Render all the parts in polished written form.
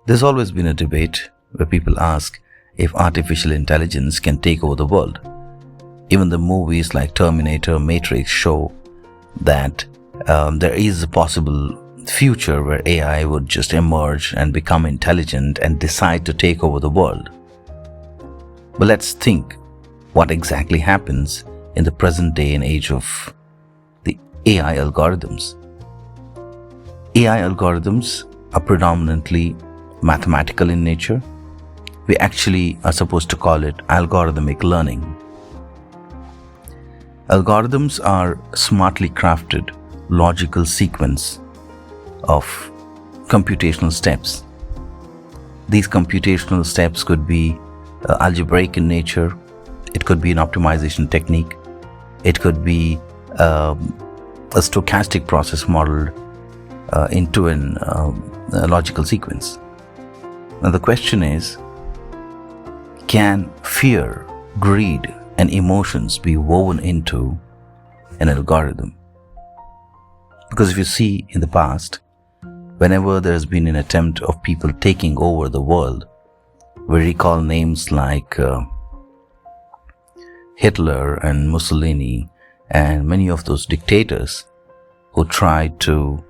There's always been a debate where people ask if artificial intelligence can take over the world. Even the movies like Terminator Matrix show that there is a possible future where AI would just emerge and become intelligent and decide to take over the world. But let's think what exactly happens in the present day and age of the AI algorithms. AI algorithms are predominantly mathematical in nature. We actually are supposed to call it algorithmic learning. Algorithms are smartly crafted logical sequence of computational steps. These computational steps could be algebraic in nature, it could be an optimization technique, it could be a stochastic process modeled into a logical sequence. Now the question is, can fear, greed, and emotions be woven into an algorithm? Because if you see in the past, whenever there has been an attempt of people taking over the world, we recall names like Hitler and Mussolini and many of those dictators who tried to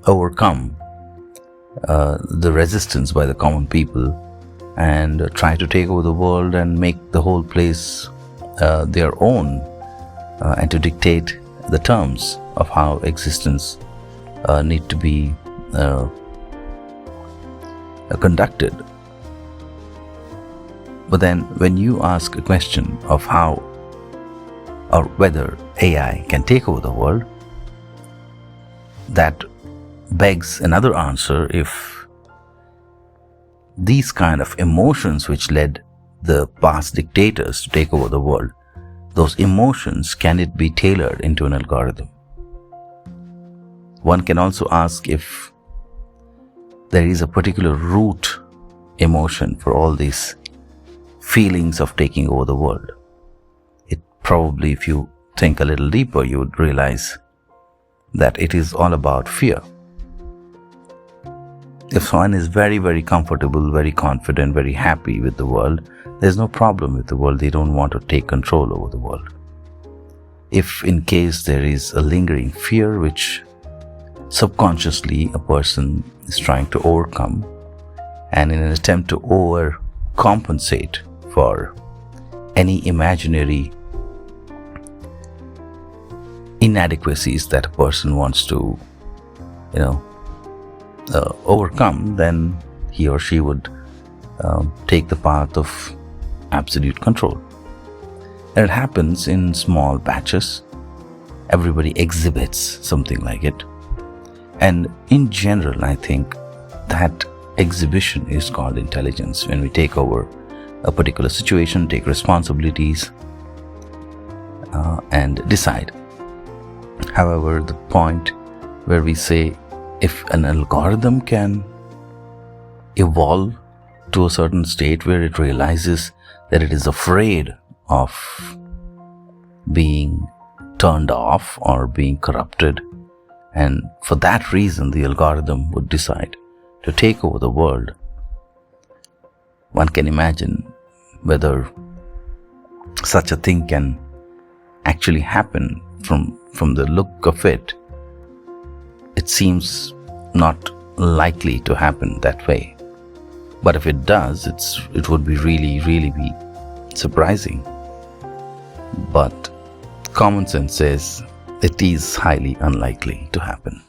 overcome the resistance by the common people and try to take over the world and make the whole place their own, and to dictate the terms of how existence need to be conducted. But then when you ask a question of how or whether AI can take over the world, that begs another answer. If these kind of emotions which led the past dictators to take over the world, those emotions, can it be tailored into an algorithm? One can also ask if there is a particular root emotion for all these feelings of taking over the world. It probably, if you think a little deeper, you would realize that it is all about fear. If someone is very, very comfortable, very confident, very happy with the world, there's no problem with the world. They don't want to take control over the world. If in case there is a lingering fear which subconsciously a person is trying to overcome, and in an attempt to overcompensate for any imaginary inadequacies that a person wants to, overcome, then he or she would take the path of absolute control. And it happens in small batches. Everybody exhibits something like it. And in general, I think that exhibition is called intelligence. When we take over a particular situation, take responsibilities, and decide. However, the point where we say if an algorithm can evolve to a certain state where it realizes that it is afraid of being turned off or being corrupted, and for that reason the algorithm would decide to take over the world, one can imagine whether such a thing can actually happen. From the look of it, it seems not likely to happen that way. But if it does, it would be really, really be surprising. But common sense says it is highly unlikely to happen.